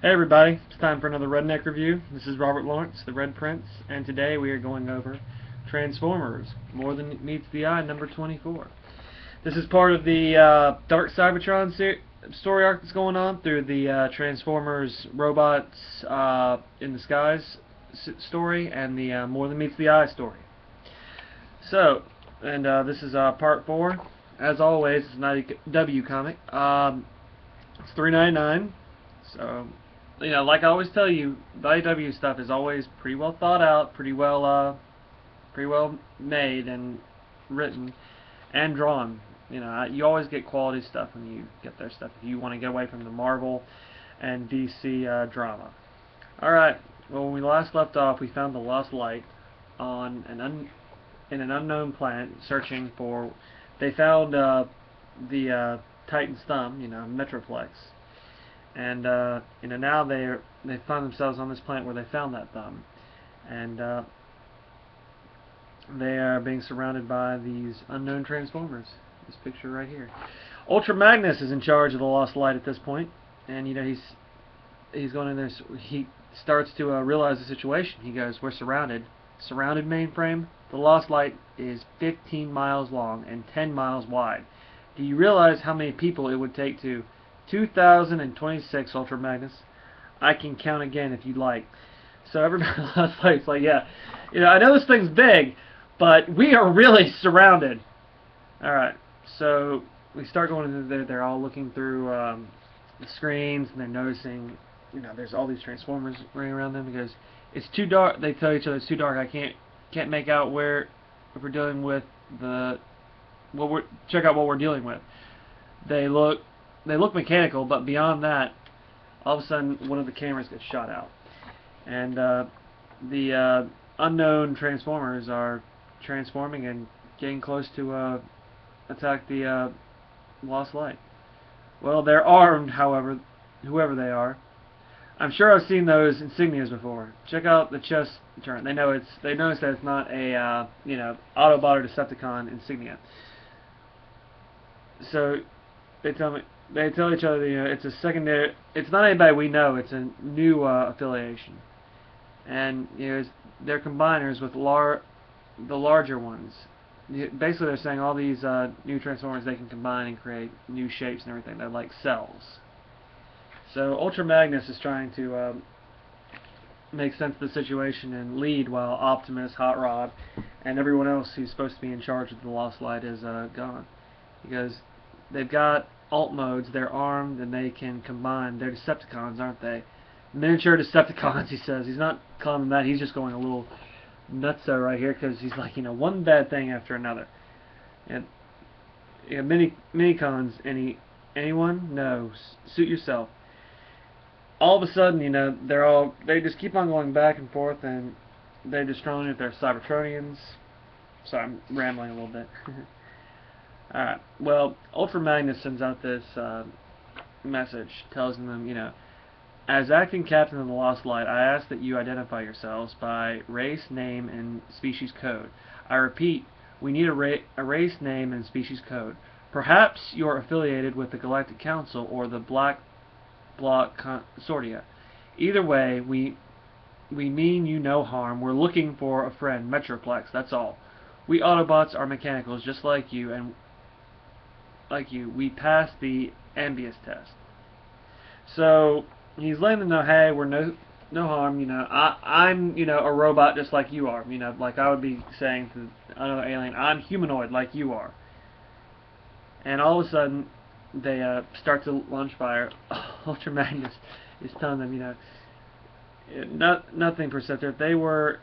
Hey everybody, it's time for another Redneck review. This is Robert Lawrence, the Red Prince, and today we are going over Transformers, More Than Meets the Eye, number 24. This is part of the Dark Cybertron story arc that's going on through the Transformers Robots in the Skies story and the More Than Meets the Eye story. So, and this is part 4. As always, it's an IDW comic. It's $3.99, so... You know, like I always tell you, the IDW stuff is always pretty well thought out, pretty well made and written and drawn. You know, you always get quality stuff when you get their stuff. If you want to get away from the Marvel and DC drama. All right. Well, when we last left off, we found the lost light on in an unknown planet, searching for. They found the Titan's thumb. You know, Metroplex. And you know, now they find themselves on this planet where they found that thumb, and they are being surrounded by these unknown Transformers. This picture right here. Ultra Magnus is in charge of the Lost Light at this point, and you know he's going in there. He starts to realize the situation. He goes, "We're surrounded. Surrounded, mainframe. The Lost Light is 15 miles long and 10 miles wide. Do you realize how many people it would take to 2026 Ultra Magnus? I can count again if you'd like." So everybody last night's like, yeah, you know, I know this thing's big, but we are really surrounded. Alright, so we start going into there. They're all looking through the screens, and they're noticing, you know, there's all these Transformers running around them because it's too dark. They tell each other it's too dark. I can't make out if we're dealing with check out what we're dealing with. They look mechanical, but beyond that, all of a sudden, one of the cameras gets shot out. And the unknown Transformers are transforming and getting close to attack the Lost Light. Well, they're armed, however, whoever they are. I'm sure I've seen those insignias before. Check out the chest turn. They notice that it's not a you know, Autobot or Decepticon insignia. So they tell each other, you know, it's a secondary. It's not anybody we know. It's a new affiliation, and you know, they're combiners with the larger ones. Basically, they're saying all these new Transformers they can combine and create new shapes and everything. They're like cells. So Ultra Magnus is trying to make sense of the situation and lead, while Optimus, Hot Rod, and everyone else who's supposed to be in charge of the Lost Light is gone, because they've got alt modes, they're armed, and they can combine. They're Decepticons, aren't they? Miniature Decepticons, he says. He's not calling them that, he's just going a little nutso right here, because he's like, you know, one bad thing after another. And you know, minicons, anyone? No. Suit yourself. All of a sudden, you know, they just keep on going back and forth, and they're destroying if they're Cybertronians. Sorry, I'm rambling a little bit. Alright, well, Ultra Magnus sends out this message, telling them, you know, as acting captain of the Lost Light, I ask that you identify yourselves by race, name, and species code. I repeat, we need a race, name, and species code. Perhaps you're affiliated with the Galactic Council or the Black Bloc Consortia. Either way, we mean you no harm. We're looking for a friend, Metroplex, that's all. We Autobots are mechanicals just like you, and we passed the Ambius test. So he's letting them know, hey, we're no harm. You know, I'm you know, a robot just like you are. You know, like I would be saying to another alien, I'm humanoid like you are. And all of a sudden, they start to launch fire. Ultra Magnus is telling them, you know, nothing perceptive. If they were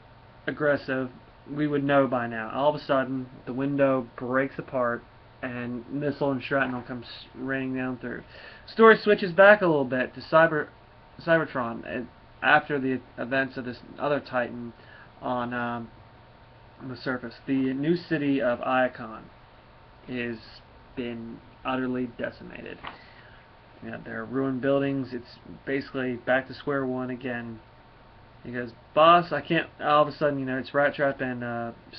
aggressive, we would know by now. All of a sudden, the window breaks apart, and missile and shrapnel comes raining down through. Story switches back a little bit to Cybertron after the events of this other Titan on the surface. The new city of Iacon has been utterly decimated. You know, there are ruined buildings. It's basically back to square one again. He goes, boss, I can't. All of a sudden, you know, it's Rat Trap and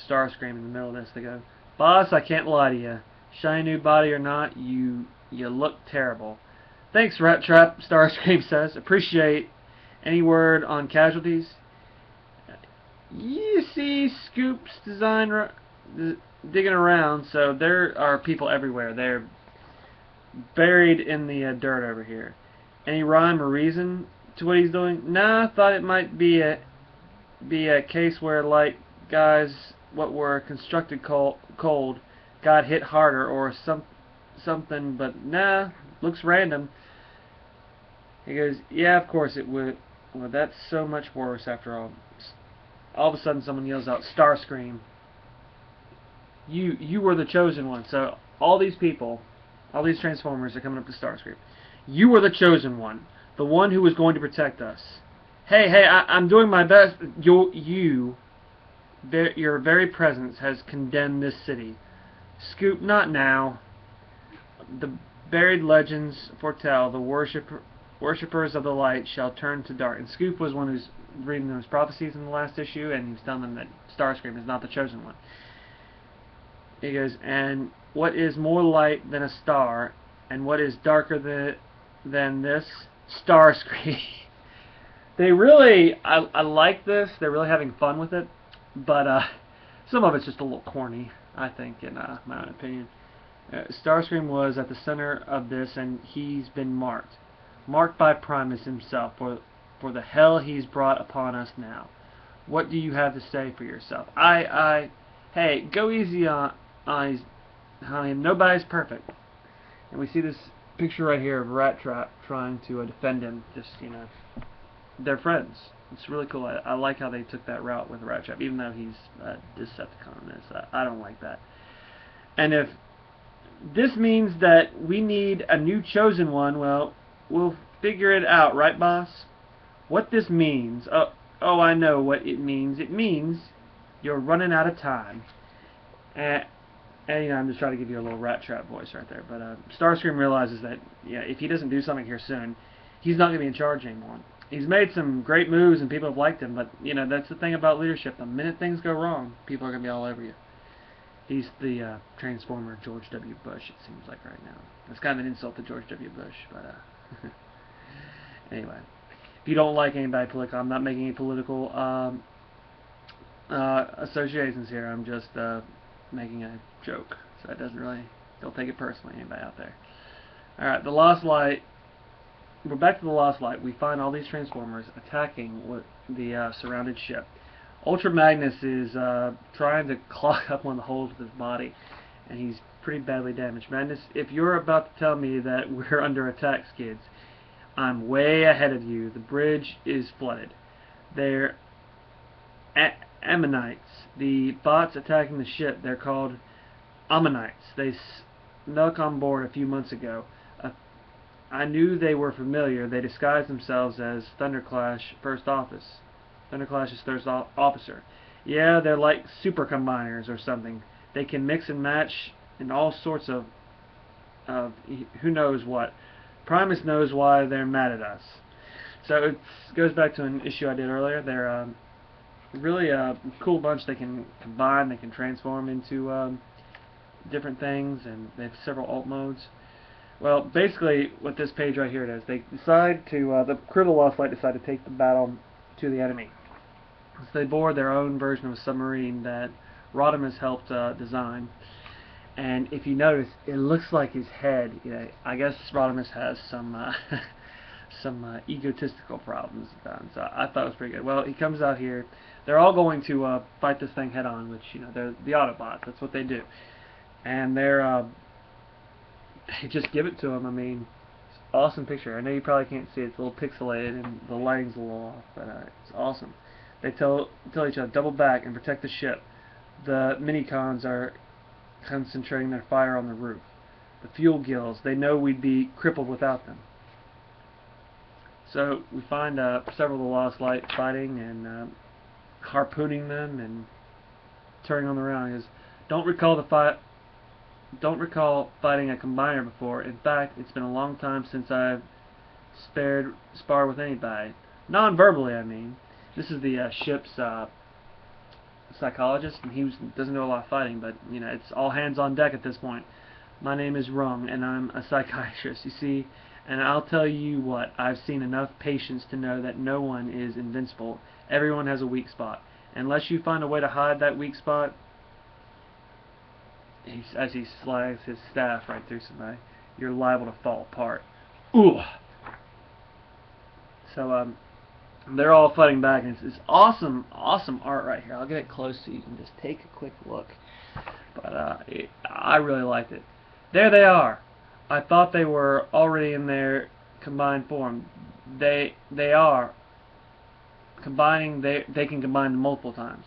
Starscream in the middle of this. They go, boss, I can't lie to you. Shiny new body or not, you look terrible. Thanks, Rat Trap, Starscream says. Appreciate any word on casualties. You see Scoop's design digging around, so there are people everywhere. They're buried in the dirt over here. Any rhyme or reason to what he's doing? Nah, I thought it might be a case where, like, guys what were constructed cold got hit harder or something, but nah, looks random. He goes, yeah, of course it would. Well, that's so much worse after all. All of a sudden someone yells out, Starscream. You were the chosen one. So all these people, all these Transformers are coming up to Starscream. You were the chosen one. The one who was going to protect us. Hey, I'm doing my best. Your very presence has condemned this city. Scoop, not now. The buried legends foretell the worshippers of the light shall turn to dark. And Scoop was one who's reading those prophecies in the last issue, and he was telling them that Starscream is not the chosen one. He goes, and what is more light than a star, and what is darker than this? Starscream. They really, I like this. They're really having fun with it, but some of it's just a little corny, I think, in my own opinion. Starscream was at the center of this, and he's been marked by Primus himself for the hell he's brought upon us now. What do you have to say for yourself? Hey, go easy on him. Nobody's perfect. And we see this picture right here of Rat Trap trying to defend him. Just, they're friends. It's really cool. I like how they took that route with Rat Trap, even though he's a Decepticon. I don't like that. And if this means that we need a new chosen one, well, we'll figure it out, right, boss? What this means? Oh, I know what it means. It means you're running out of time. And I'm just trying to give you a little Rat Trap voice right there. But Starscream realizes that if he doesn't do something here soon, he's not going to be in charge anymore. He's made some great moves and people have liked him, but that's the thing about leadership. The minute things go wrong, people are going to be all over you. He's the Transformer George W. Bush, it seems like right now. That's kind of an insult to George W. Bush, but anyway. If you don't like anybody political, I'm not making any political associations here. I'm just making a joke. So it doesn't really, don't take it personally, anybody out there. Alright, the Lost Light. We're back to the Lost Light. We find all these Transformers attacking the surrounded ship. Ultra Magnus is trying to clog up one of the holes with his body, and he's pretty badly damaged. Magnus, if you're about to tell me that we're under attack, kids, I'm way ahead of you. The bridge is flooded. They're Ammonites. The bots attacking the ship, they're called Ammonites. They snuck on board a few months ago. I knew they were familiar. They disguised themselves as Thunderclash First Office. Thunderclash's First Officer. Yeah, they're like super combiners or something. They can mix and match in all sorts of who knows what. Primus knows why they're mad at us. So it goes back to an issue I did earlier. They're really a cool bunch. They can combine, they can transform into different things, and they have several alt modes. Well, basically, what this page right here does, they decide to, the crew of the Lost Light decide to take the battle to the enemy. So they board their own version of a submarine that Rodimus helped design. And if you notice, it looks like his head, I guess Rodimus has some some egotistical problems done. So I thought it was pretty good. Well, he comes out here. They're all going to fight this thing head on, which, they're the Autobots. That's what they do. And they just give it to him. I mean, it's an awesome picture. I know you probably can't see it. It's a little pixelated and the lighting's a little off, but it's awesome. They tell each other, double back and protect the ship. The minicons are concentrating their fire on the roof. The fuel gills, they know we'd be crippled without them. So we find several of the Lost Light fighting and harpooning them and turning on the round. He goes, don't recall fighting a combiner before. In fact, it's been a long time since I've sparred with anybody. Non-verbally, I mean. This is the ship's psychologist, and he doesn't know a lot of fighting, but it's all hands on deck at this point. My name is Rung, and I'm a psychiatrist. You see, And I'll tell you what, I've seen enough patience to know that no one is invincible. Everyone has a weak spot. Unless you find a way to hide that weak spot, as he slides his staff right through somebody, you're liable to fall apart. Ooh. So they're all fighting back, and it's awesome art right here. I'll get it close so you can just take a quick look. But I really liked it. There they are. I thought they were already in their combined form. They are combining. They can combine multiple times.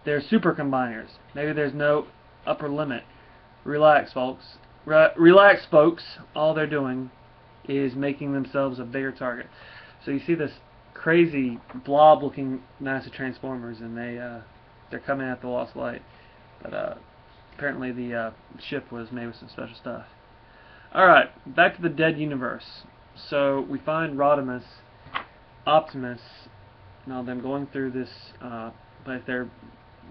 They're super combiners. Maybe there's no upper limit. Relax, folks. Relax, folks. All they're doing is making themselves a bigger target. So you see this crazy blob-looking massive transformers, and they're coming at the lost light. But apparently the ship was made with some special stuff. Alright, back to the dead universe. So we find Rodimus, Optimus, and all them going through this place. They're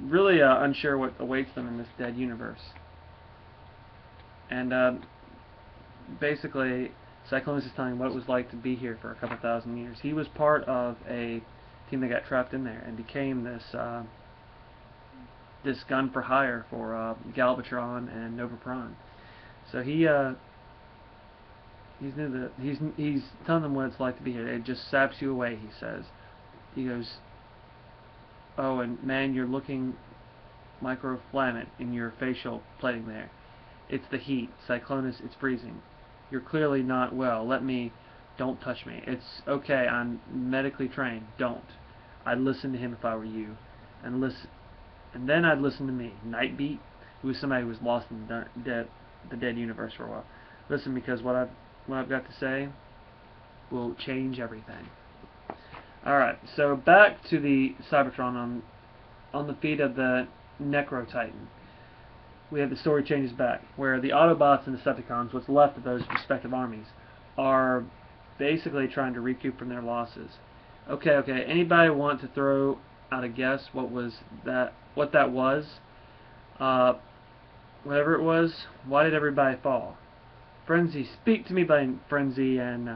really unsure what awaits them in this dead universe. And basically, Cyclonus is telling him what it was like to be here for a couple thousand years. He was part of a team that got trapped in there and became this this gun for hire for Galvatron and Nova Prime. So he's telling them what it's like to be here. It just saps you away, he says. He goes, oh, and man, you're looking microflammant in your facial plating there. It's the heat. Cyclonus, it's freezing. You're clearly not well. Don't touch me. It's okay, I'm medically trained. Don't. I'd listen to him if I were you. And then I'd listen to me. Nightbeat, who was somebody who was lost in the dead universe for a while. Listen, because what I've got to say will change everything. Alright, so back to the Cybertron on the feet of the Necro Titan. We have the story changes back, where the Autobots and the Decepticons, what's left of those respective armies, are basically trying to recoup from their losses. Okay, anybody want to throw out a guess what that was? Whatever it was, why did everybody fall? Frenzy, speak to me by Frenzy and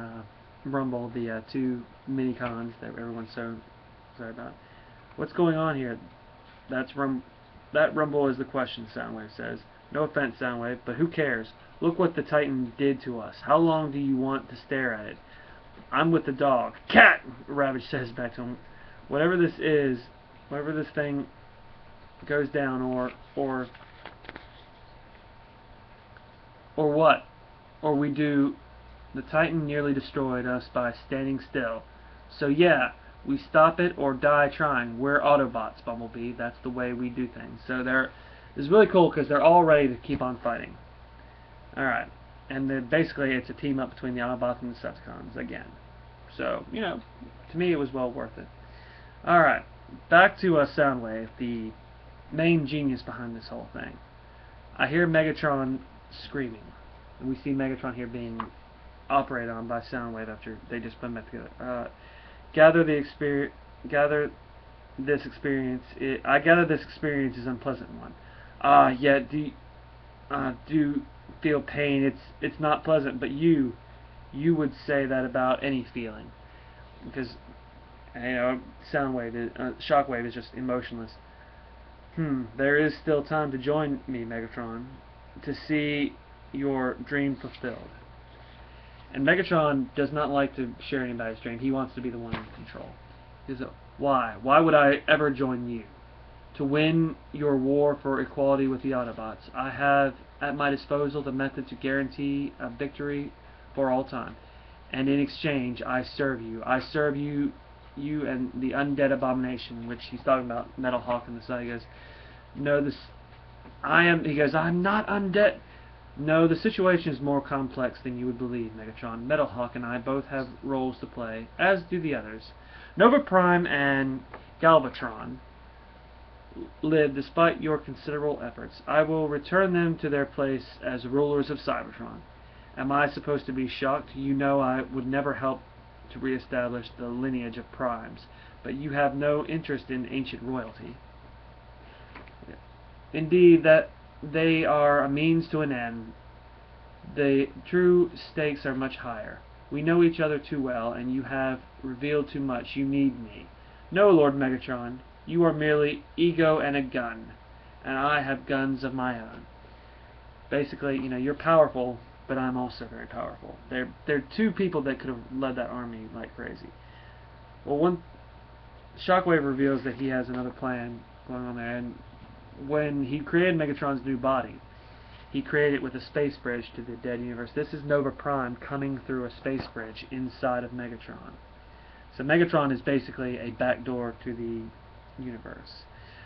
Rumble, the two mini-cons that everyone's so sorry about. What's going on here? That Rumble is the question, Soundwave says. No offense, Soundwave, but who cares? Look what the Titan did to us. How long do you want to stare at it? I'm with the dog. Cat! Ravage says back to him. Whatever this is, whatever this thing goes down, or what? Or we do, the Titan nearly destroyed us by standing still. So yeah, we stop it or die trying. We're Autobots, Bumblebee. That's the way we do things. So it's really cool because they're all ready to keep on fighting. Alright. And then basically it's a team up between the Autobots and the Decepticons again. So, you know, to me it was well worth it. Alright. Back to Soundwave, the main genius behind this whole thing. I hear Megatron screaming. And we see Megatron here being operated on by Soundwave after they just put them back together. I gather this experience is an unpleasant one. Yeah, do feel pain. It's not pleasant, but you would say that about any feeling, because Shockwave is just emotionless. There is still time to join me, Megatron, to see your dream fulfilled. And Megatron does not like to share anybody's dream. He wants to be the one in control. He says, why? Why would I ever join you? To win your war for equality with the Autobots. I have at my disposal the method to guarantee a victory for all time. And in exchange, I serve you. I serve you and the undead abomination, which he's talking about Metal Hawk in the side. He goes, no, he goes, I'm not undead. No, the situation is more complex than you would believe, Megatron. Metal Hawk and I both have roles to play, as do the others. Nova Prime and Galvatron live despite your considerable efforts. I will return them to their place as rulers of Cybertron. Am I supposed to be shocked? You know I would never help to reestablish the lineage of Primes, but you have no interest in ancient royalty. Indeed, that they are a means to an end. The true stakes are much higher. We know each other too well, and you have revealed too much. You need me. No, Lord Megatron, you are merely ego and a gun, and I have guns of my own. Basically, you know, you're powerful, but I'm also very powerful. They're two people that could have led that army like crazy. Well, Shockwave reveals that he has another plan going on there, and when he created Megatron's new body, he created it with a space bridge to the dead universe. This is Nova Prime coming through a space bridge inside of Megatron. So Megatron is basically a backdoor to the universe.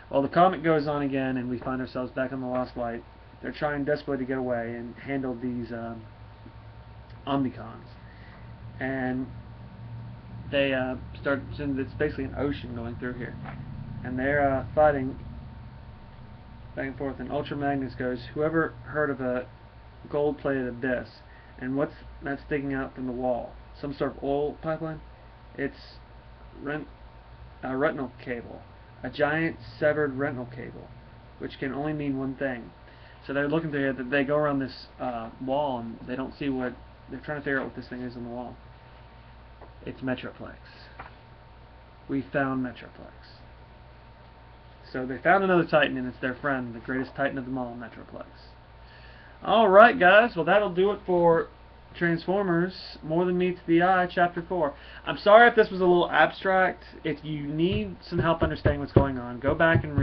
Well, the comic goes on again, and we find ourselves back on the Lost Light. They're trying desperately to get away and handle these Omnicons. And they start, it's basically an ocean going through here. And they're fighting back and forth, and Ultra Magnus goes, whoever heard of a gold-plated abyss? And what's that sticking out from the wall? Some sort of oil pipeline? It's a retinal cable. A giant severed retinal cable, which can only mean one thing. So they're looking through it, they go around this wall, and they don't see what, they're trying to figure out what this thing is on the wall. It's Metroplex. We found Metroplex. So they found another Titan, and it's their friend, the greatest Titan of them all, Metroplex. Alright guys, well that'll do it for Transformers, More Than Meets the Eye, Chapter 4. I'm sorry if this was a little abstract. If you need some help understanding what's going on, go back and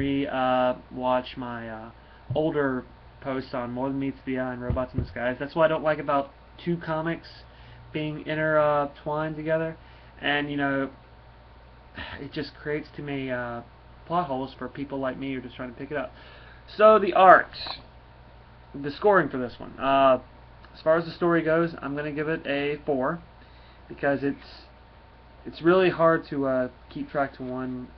watch my older posts on More Than Meets the Eye and Robots in the Skies. That's what I don't like about two comics being intertwined together. And, you know, it just creates to me plot holes for people like me who are just trying to pick it up. So, the art. The scoring for this one. As far as the story goes, I'm going to give it a 4, because it's really hard to keep track to one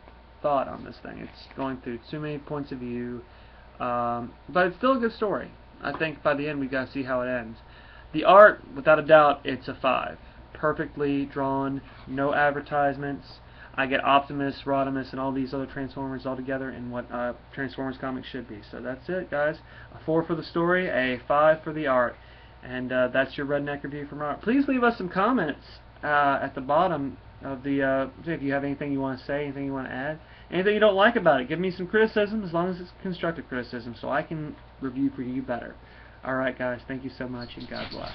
thought on this thing. It's going through too many points of view, but it's still a good story. I think by the end we got to see how it ends. The art, without a doubt, it's a 5. Perfectly drawn, no advertisements. I get Optimus, Rodimus, and all these other Transformers all together in what Transformers comics should be. So that's it, guys. A 4 for the story, a 5 for the art. And that's your Redneck review from art. Please leave us some comments at the bottom of the, if you have anything you want to say, anything you want to add, anything you don't like about it. Give me some criticism, as long as it's constructive criticism, so I can review for you better. Alright guys, thank you so much, and God bless.